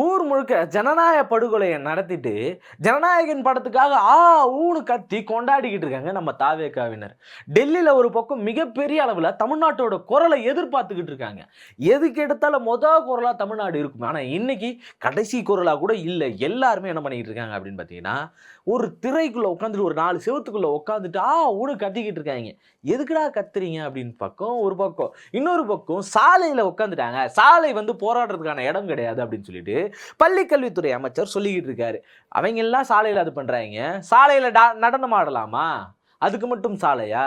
ஊர் முழுக்க ஜனநாயக படுகொலையை நடத்திட்டு ஜனநாயகன் படத்துக்காக ஊன்னு கத்தி கொண்டாடிக்கிட்டு இருக்காங்க நம்ம தாவேகாவினர். டெல்லியில ஒரு பக்கம் மிகப்பெரிய அளவில் தமிழ்நாட்டோட குரலை எதிர்பார்த்துக்கிட்டு இருக்காங்க. எதுக்கு எடுத்தாலும் குரலா தமிழ்நாடு இருக்கும். ஆனா இன்னைக்கு கடைசி குரலா கூட இல்லை. எல்லாருமே என்ன பண்ணிக்கிட்டு இருக்காங்க அப்படின்னு பார்த்தீங்கன்னா, ஒரு திரைக்குள்ள உட்காந்துட்டு ஒரு 4 செவத்துக்குள்ள உட்காந்துட்டு ஊன்னு கத்திக்கிட்டு இருக்காங்க. எதுக்குடா கத்துறீங்க அப்படின்னு பக்கம் ஒரு பக்கம், இன்னொரு பக்கம் சாலையில உட்காந்துட்டாங்க. சாலை போராடுறதுக்கான இடம் கிடையாது அப்படின்னு சொல்லிட்டு பள்ளிக்கல்வித்துறை அமைச்சர் சொல்லிக்கிட்டு இருக்காரு. அவங்க எல்லாம் சாலையில அது பண்றாங்க. சாலையில நடனம் ஆடலாமா? அதுக்கு மட்டும் சாலையா?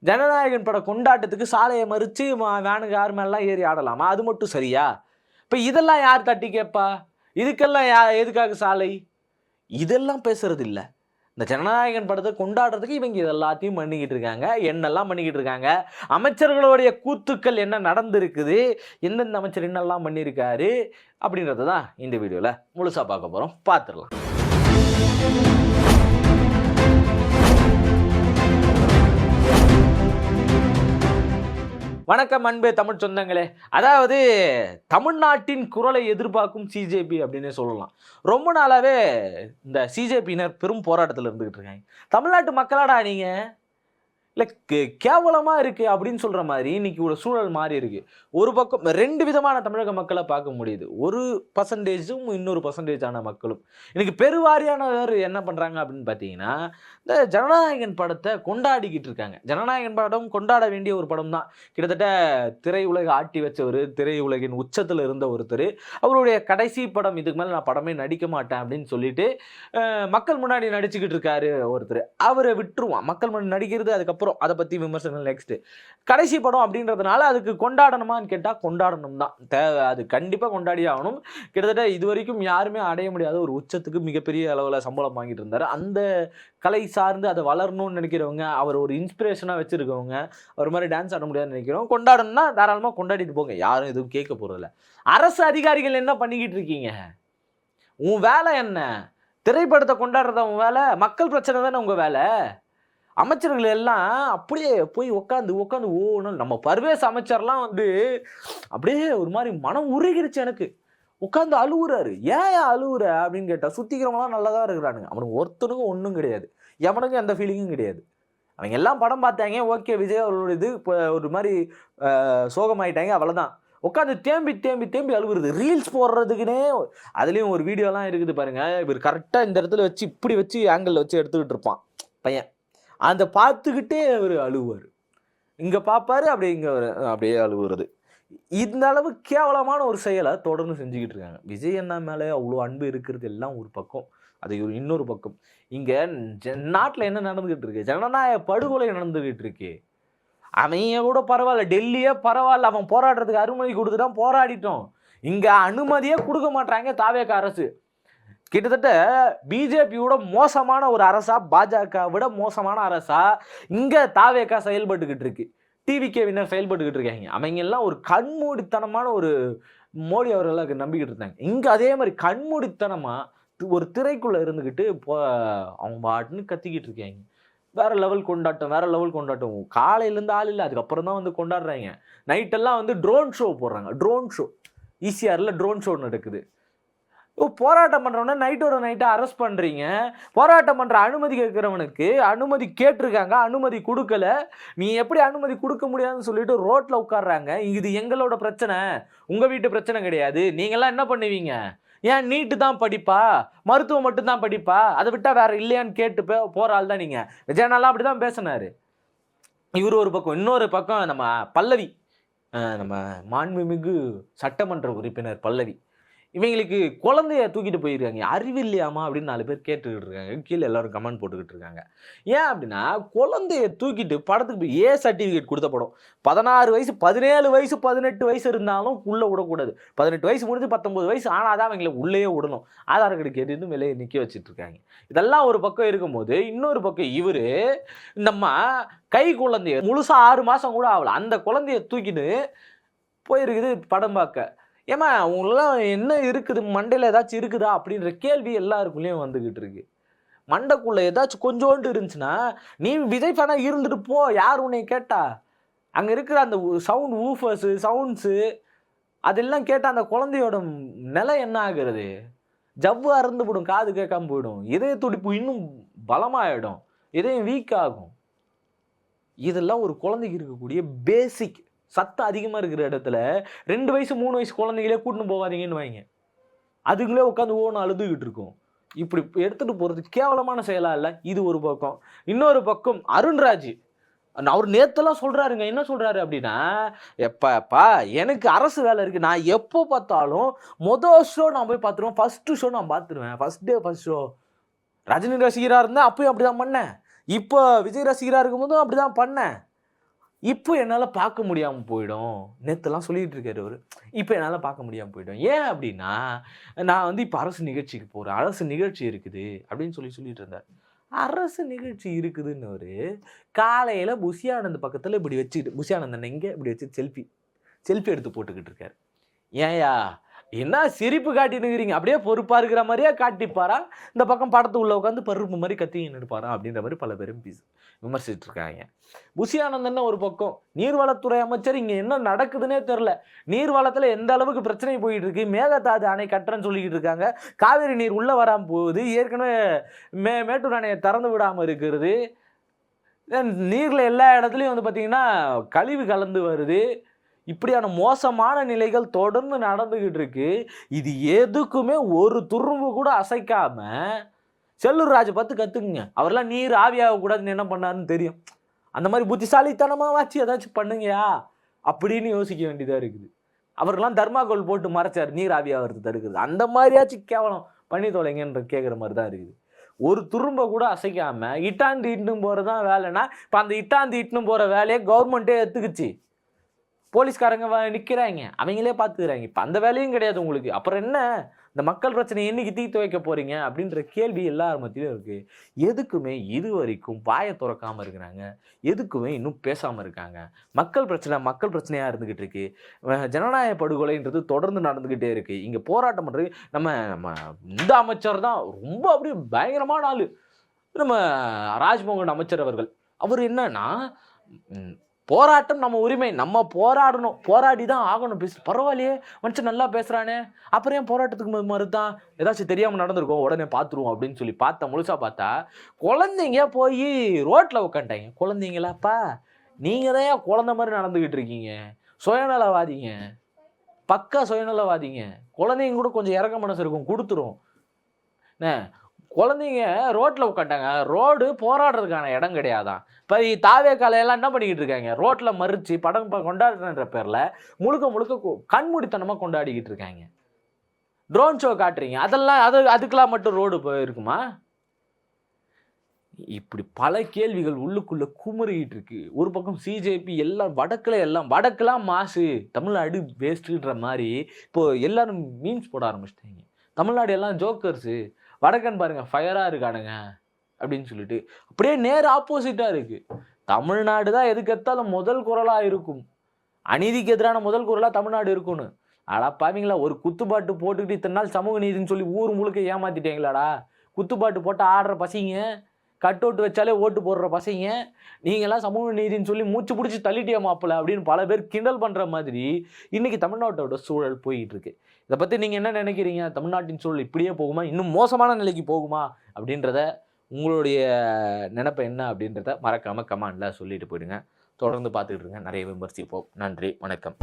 ஜனநாயகன் பட கொண்டாட்டத்துக்கு சாலையை மறிச்சு வேனுக்கு யார் மேலாம் ஏறி ஆடலாமா? அது மட்டும் சரியா? இப்ப இதெல்லாம் யார் தட்டி கேட்பா? இதுக்கெல்லாம் எதுக்காக சாலை? இதெல்லாம் பேசுறது இல்ல. இந்த ஜனநாயகன் படத்தை கொண்டாடுறதுக்கு இவங்க இதெல்லாத்தையும் பண்ணிக்கிட்டு இருக்காங்க. என்னெல்லாம் பண்ணிக்கிட்டு இருக்காங்க? அமைச்சர்களுடைய கூத்துக்கள் என்ன நடந்திருக்குது, எந்தெந்த அமைச்சர் என்னெல்லாம் பண்ணியிருக்காரு அப்படின்றத தான் இந்த வீடியோவில் முழுசாக பார்க்க போகிறோம். பார்த்துடலாம். வணக்கம் அன்பே தமிழ் சொந்தங்களே. அதாவது தமிழ்நாட்டின் குரலை எதிர்பார்க்கும் சிஜேபி அப்படின்னு சொல்லலாம். ரொம்ப நாளாவே இந்த சிஜேபியினர் பெரும் போராட்டத்தில் இருந்துகிட்டு இருக்காங்க. தமிழ்நாட்டு மக்களாடா நீங்க, இல்லை கேவலமா இருக்கு அப்படின்னு சொல்ற மாதிரி இன்னைக்கு ஒரு சூழல் மாறி இருக்கு. ஒரு பக்கம் 2 விதமான தமிழக மக்களை பார்க்க முடியுது. ஒரு பர்சன்டேஜும் இன்னொரு பர்சன்டேஜான மக்களும். இன்னைக்கு பெருவாரியானவர் என்ன பண்றாங்க அப்படின்னு பார்த்தீங்கன்னா, இந்த ஜனநாயகன் படத்தை கொண்டாடிக்கிட்டு இருக்காங்க. ஜனநாயகன் படம் கொண்டாட வேண்டிய ஒரு படம் தான். கிட்டத்தட்ட திரையுலக ஆட்டி வச்சவர், திரையுலகின் உச்சத்தில் இருந்த ஒருத்தர். அவருடைய கடைசி படம், இதுக்கு மேலே நான் படமே நடிக்க மாட்டேன் அப்படின்னு சொல்லிட்டு மக்கள் முன்னாடி நடிச்சுக்கிட்டு இருக்காரு ஒருத்தர். அவரை விட்டுருவான். மக்கள் முன்னாடி நடிக்கிறது, அதுக்கப்புறம் அதை பத்தி விமர்சனம். நெக்ஸ்ட் கடைசி படம் அப்படின்றதுனால அதுக்கு கொண்டாடணுமான்னு கேட்டா கொண்டாடணும் தான் தேவை. அது கண்டிப்பா கொண்டாடி ஆகணும். கிட்டத்தட்ட இது வரைக்கும் யாருமே அடைய முடியாத ஒரு உச்சத்துக்கு மிகப்பெரிய அளவில் சம்பளம் வாங்கிட்டு இருந்தாரு. அந்த கலை சார்ந்து அதை வளரணும்னு நினைக்கிறவங்க, அவர் ஒரு இன்ஸ்பிரேஷனா வச்சிருக்கவங்க, அவர் மாதிரி டான்ஸ் ஆட முடியாதுன்னு நினைக்கிறோம், கொண்டாடணும்னா தாராளமா கொண்டாடிட்டு போங்க. யாரும் எதுவும் கேட்க போறதில்ல. அரசு அதிகாரிகள் என்ன பண்ணிக்கிட்டு இருக்கீங்க? உன் வேலை என்ன? திரைப்படத்தை கொண்டாடுறத உன் வேலை? மக்கள் பிரச்சனை தானே உங்க வேலை? அமைச்சர்கள் எல்லாம் அப்படியே போய் உட்காந்து ஓணும். நம்ம பர்வேஸ் அமைச்சர்லாம் அப்படியே ஒரு மாதிரி மனம் உருகிருச்சு எனக்கு. உட்காந்து அழுவுறாரு. ஏன் அழுவுற அப்படின்னு கேட்டா, சுத்திக்கிறவங்களாம் நல்லா தான் இருக்கிறானுங்க, அவனுக்கு ஒருத்தனுக்கும் ஒன்றும் கிடையாது, எவனுக்கும் எந்த ஃபீலிங்கும் கிடையாது. அவங்க எல்லாம் படம் பார்த்தாங்க, ஓகே விஜய் அவர்களோட இது இப்போ ஒரு மாதிரி சோகமாயிட்டாங்க, அவ்வளோதான். உட்காந்து தேம்பி அழுவுறது. ரீல்ஸ் போடுறதுக்குன்னே அதுலேயும் ஒரு வீடியோலாம் இருக்குது பாருங்க. இவர் கரெக்டாக இந்த இடத்துல வச்சு இப்படி வச்சு ஆங்கிள் வச்சு எடுத்துக்கிட்டு இருப்பான் பையன். அந்த பார்த்துக்கிட்டே அவர் அழுவார். இங்கே பார்ப்பாரு, அப்படியே இங்கே அப்படியே அழுவுறது. இந்த அளவு கேவலமான ஒரு செயலை தொடர்ந்து செஞ்சுக்கிட்டு இருக்காங்க. விஜய் அண்ணா மேலே அவ்வளோ அன்பு இருக்கிறது எல்லாம் ஒரு பக்கம், அது இன்னொரு பக்கம். இங்கே நாட்டில் என்ன நடந்துகிட்டு இருக்கு? ஜனநாயக படுகொலை நடந்துகிட்டு இருக்கு. அவன் கூட பரவாயில்ல, டெல்லியே பரவாயில்ல, அவன் போராடுறதுக்கு அனுமதி கொடுத்துட்டான், போராடிட்டோம். இங்கே அனுமதியே கொடுக்க மாட்டாங்க தாவேக அரசு. கிட்டத்தட்ட பிஜேபியோட மோசமான ஒரு அரசா, பாஜக விட மோசமான அரசா இங்க தாவேகா செயல்பட்டுக்கிட்டு இருக்கு. டிவிகேவினர் செயல்பட்டுக்கிட்டு இருக்காங்க. அவங்க எல்லாம் ஒரு கண்மூடித்தனமான ஒரு மோடி அவர்களுக்கு நம்பிக்கிட்டு இருந்தாங்க. இங்க அதே மாதிரி கண்மூடித்தனமா ஒரு திரைக்குள்ள இருந்துகிட்டு அவங்க பாட்டுன்னு கத்திக்கிட்டு இருக்காங்க. வேற லெவல் கொண்டாட்டம். காலையில இருந்து ஆள் இல்லை, அதுக்கப்புறம் தான் கொண்டாடுறாங்க. நைட்டெல்லாம் ட்ரோன் ஷோ போடுறாங்க. ட்ரோன் ஷோ ஈசிஆர்ல ட்ரோன் ஷோ நடக்குது. போராட்டம் பண்றவன நைட்டோட நைட்டா அரெஸ்ட் பண்றீங்க. போராட்டம் பண்ற அனுமதி கேட்கிறவனுக்கு அனுமதி கேட்டிருக்காங்க, அனுமதி கொடுக்கல. நீ எப்படி அனுமதி கொடுக்க முடியாதுன்னு சொல்லிட்டு ரோட்ல உட்கார்றாங்க. இது எங்களோட பிரச்சனை, உங்க வீட்டு பிரச்சனை கிடையாது. நீங்கெல்லாம் என்ன பண்ணுவீங்க? ஏன் நீட்டு தான் படிப்பா, மருத்துவம் மட்டும் தான் படிப்பா, அதை விட்டா வேற இல்லையான்னு கேட்டு போற ஆள் தான் நீங்க. விஜயனாலாம் அப்படிதான் பேசினாரு. இவரு ஒரு பக்கம், இன்னொரு பக்கம் நம்ம பல்லவி, நம்ம மாண்புமிகு சட்டமன்ற உறுப்பினர் பல்லவி, இவங்களுக்கு குழந்தைய தூக்கிட்டு போயிருக்காங்க. அறிவு இல்லையாமா அப்படின்னு 4 பேர் கேட்டுக்கிட்டு இருக்காங்க. கீழே எல்லாரும் கமெண்ட் போட்டுக்கிட்டு இருக்காங்க. ஏன் அப்படின்னா, குழந்தைய தூக்கிட்டு படத்துக்கு போய் சர்டிஃபிகேட் கொடுத்த படம் 16 வயசு 17 வயசு 18 வயசு இருந்தாலும் உள்ள விடக்கூடாது. 18 வயசு முடிஞ்சு 19 வயசு ஆனாதான் அவங்களை உள்ளேயே விடணும். ஆதார் கார்டு கேட்டு வெளியே நிற்க வச்சுட்டு இருக்காங்க. இதெல்லாம் ஒரு பக்கம் இருக்கும்போது, இன்னொரு பக்கம் இவரு நம்ம கை குழந்தைய முழுசா 6 மாசம் கூட ஆகல, அந்த குழந்தைய தூக்கிட்டு போயிருக்குது படம் பார்க்க. ஏமா உங்களெல்லாம் என்ன இருக்குது, மண்டையில் ஏதாச்சும் இருக்குதா அப்படின்ற கேள்வி எல்லாருக்குள்ளேயும் வந்துக்கிட்டு இருக்கு. மண்டைக்குள்ளே ஏதாச்சும் கொஞ்சோண்டு இருந்துச்சுன்னா, நீ விஜய் ஃபேனா இருந்துட்டு போ, யார் உன்னை கேட்டா? அங்கே இருக்கிற அந்த சவுண்ட் ஊஃபர்ஸு, சவுண்ட்ஸு, அதெல்லாம் கேட்டால் அந்த குழந்தையோட நிலை என்ன ஆகுறது? ஜவ்வு அறுந்து போயிடும், காது கேட்காம போயிடும், இதய துடிப்பு இன்னும் பலமாயிடும், இதயம் வீக் ஆகும். இதெல்லாம் ஒரு குழந்தைக்கு இருக்கக்கூடிய பேசிக். சத்தம் அதிகமாக இருக்கிற இடத்துல 2 வயசு 3 வயசு குழந்தைகளே கூட்டின்னு போகாதீங்கன்னு வைங்க. அதுங்களே உட்காந்து ஓன்னு அழுதுகிட்டு இருக்கும். இப்படி எடுத்துட்டு போறது கேவலமான செயலா இல்ல? இது ஒரு பக்கம். இன்னொரு பக்கம் அருண்ராஜ் அவர் நேத்தெல்லாம் சொல்றாருங்க. என்ன சொல்றாரு அப்படின்னா, எப்பப்பா எனக்கு அரசு வேலை இருக்கு. நான் எப்போ பார்த்தாலும் ஷோ நான் போய் பார்த்துருவேன். ஃபர்ஸ்ட் ஷோ நான் பார்த்துருவேன். First day first show. Rajini ரசிகரா இருந்தா அப்பயும் அப்படிதான் பண்ணேன். இப்போ விஜய் ரசிகரா இருக்கும்போதும் அப்படிதான் பண்ணேன். இப்போ என்னால பார்க்க முடியாம போயிடும். நேத்தெல்லாம் சொல்லிட்டு இருக்காரு அவரு. இப்போ என்னால பார்க்க முடியாம போயிடும். ஏன் அப்படின்னா, நான் வந்து இப்போ அரசு நிகழ்ச்சிக்கு போறேன். அரசு நிகழ்ச்சி இருக்குது அப்படின்னு சொல்லிட்டு இருந்தார். அரசு நிகழ்ச்சி இருக்குதுன்னவரு, காலையில புஷி ஆனந்த் பக்கத்துல இப்படி வச்சுக்கிட்டு புஷி ஆனந்த் அண்ணன் இங்க இப்படி வச்சு செல்ஃபி எடுத்து போட்டுக்கிட்டு இருக்காரு. ஏன்யா என்ன சிரிப்பு காட்டினுக்கிறீங்க? அப்படியே பொறுப்பா இருக்கிற மாதிரியே காட்டிப்பாரா? இந்த பக்கம் படத்து உள்ள உட்காந்து பருப்பு மாதிரி கத்தின்னு இருப்பாரா? அப்படின்ற மாதிரி பல பேரும் விமர்சிட்டு இருக்காங்க. புஷி ஆனந்தன் ஒரு பக்கம் நீர்வளத்துறை அமைச்சர், இங்க என்ன நடக்குதுன்னே தெரியல. நீர்வளத்துல எந்த அளவுக்கு பிரச்சனை போயிட்டு இருக்கு, மேகதாது அணை கட்டுறன்னு சொல்லிக்கிட்டு இருக்காங்க, காவிரி நீர் உள்ள வராம போகுது, ஏற்கனவே மேட்டூர் அணையை திறந்து விடாம இருக்கிறது, நீர்ல எல்லா இடத்துலயும் வந்து பாத்தீங்கன்னா கழிவு கலந்து வருது. இப்படியான மோசமான நிலைகள் தொடர்ந்து நடந்துகிட்டு இருக்கு. இது எதுக்குமே ஒரு துரும்பு கூட அசைக்காம செல்லூர் ராஜ் பார்த்து கத்துக்குங்க. அவரெல்லாம் நீர் ஆவியாக கூடாதுன்னு என்ன பண்ணாருன்னு தெரியும். அந்த மாதிரி புத்திசாலித்தனமா வாச்சு ஏதாச்சும் பண்ணுங்கயா அப்படின்னு யோசிக்க வேண்டியதா இருக்குது. அவரெல்லாம் தர்மாகோல் போட்டு மறைச்சார் நீர் ஆவியாகிறது தடுக்குது. அந்த மாதிரியாச்சும் கேவலம் பண்ணி தொலைங்கன்ற கேட்குற மாதிரி தான் இருக்குது. ஒரு துரும்ப கூட அசைக்காம இட்டாந்து இட்டுன்னு போறதான் வேலைன்னா, இப்போ அந்த இட்டாந்து இட்டுன்னு போற வேலையை கவர்மெண்ட்டே எடுத்துக்கிச்சு. போலீஸ்காரங்க நிற்கிறாங்க, அவங்களே பார்த்துக்கிறாங்க. இப்போ அந்த வேலையும் கிடையாது உங்களுக்கு. அப்புறம் என்ன இந்த மக்கள் பிரச்சனை என்னைக்கு தீர்த்து வைக்க போறீங்க அப்படின்ற கேள்வி எல்லார் மத்தியிலும் இருக்கு. எதுக்குமே இது வரைக்கும் வாயை திறக்காம இருக்கிறாங்க, எதுக்குமே இன்னும் பேசாம இருக்காங்க. மக்கள் பிரச்சனையா இருந்துகிட்டு இருக்கு. ஜனநாயக படுகொலைன்றது தொடர்ந்து நடந்துகிட்டே இருக்கு. இங்க போராட்டம் பண்றது நம்ம இந்த அமைச்சர் தான் ரொம்ப அப்படியே பயங்கரமான ஆளு, நம்ம ராஜ்மோகன் அமைச்சர் அவர்கள். அவர் என்னன்னா, போராட்டம் நம்ம உரிமை, நம்ம போராடணும், போராடி தான் ஆகணும். பரவாயில்லையே மனுஷன் நல்லா பேசுறானே, அப்புறம் ஏன் போராட்டத்துக்கு மறுத்தான்? ஏதாச்சும் தெரியாம நடந்திருக்கோம், உடனே பார்த்துருவோம் அப்படின்னு சொல்லி முழுசா பார்த்தா குழந்தைங்க போய் ரோட்ல உட்காந்துட்டாங்க. குழந்தைங்களாப்பா, நீங்க தான் குழந்தை மாதிரி நடந்துகிட்டு இருக்கீங்க, சுயநலவாதிங்க, பக்கா சுயநலவாதிங்க. குழந்தைங்க கூட கொஞ்சம் இறக்க மனசு இருக்கும், கொடுத்துரும். குழந்தைங்க ரோட்ல உட்காந்துட்டாங்க. ரோடு போராடுறதுக்கான இடம் கிடையாதான். இப்போ தாவே காலையெல்லாம் என்ன பண்ணிக்கிட்டு இருக்காங்க, ரோட்ல மறிச்சு படம் கொண்டாடுறன்ற பேர்ல முழுக்க கண்மூடித்தனமா கொண்டாடிக்கிட்டு இருக்காங்க. ட்ரோன் ஷோ காட்டுறீங்க, அதெல்லாம் அதுக்கெல்லாம் மட்டும் ரோடு இருக்குமா? இப்படி பல கேள்விகள் உள்ளுக்குள்ள குமுறிக்கிட்டு இருக்கு. ஒரு பக்கம் சிஜேபி எல்லாம் வடக்கெல்லாம் மாசு, தமிழ்நாடு வேஸ்ட்ன்ற மாதிரி இப்போ எல்லாரும் மீம்ஸ் போட ஆரம்பிச்சிட்டாங்க. தமிழ்நாடு எல்லாம் ஜோக்கர்ஸு, வடக்கன் பாருங்க ஃபயரா இருக்கானுங்க அப்படின்னு சொல்லிட்டு. அப்படியே நேர் ஆப்போசிட்டா இருக்கு. தமிழ்நாடு தான் எதுக்கு எடுத்தாலும் முதல் குரலா இருக்கும், அநீதிக்கு எதிரான முதல் குரலா தமிழ்நாடு இருக்கும்னு. ஆடா பாவீங்களா, ஒரு குத்துப்பாட்டு போட்டுக்கிட்டு இத்தனை நாள் சமூக நீதினு சொல்லி ஊர் முழுக்க ஏமாத்திட்டீங்களாடா. குத்துப்பாட்டு போட்டு ஆடுற பசங்க, கட் அவுட் வச்சாலே ஓட்டு போடுற பசங்க, நீங்களாம் சமூக நீதினு சொல்லி மூச்சு பிடிச்சி தள்ளிட்டே மாப்பிள்ள அப்படின்னு பல பேர் கிண்டல் பண்ற மாதிரி இன்னைக்கு தமிழ்நாட்டோட சூழல் போயிட்டு இருக்கு. இதை பத்தி நீங்க என்ன நினைக்கிறீங்க? தமிழ்நாட்டின் சூழல் இப்படியே போகுமா, இன்னும் மோசமான நிலைக்கு போகுமா அப்படின்றத, உங்களுடைய நினைப்பு என்ன அப்படின்றத மறக்காம கமெண்ட்ல சொல்லிட்டு போயிடுங்க. தொடர்ந்து பார்த்துக்கிட்டு இருங்க, நிறைய விமர்சிப்போம். நன்றி, வணக்கம்.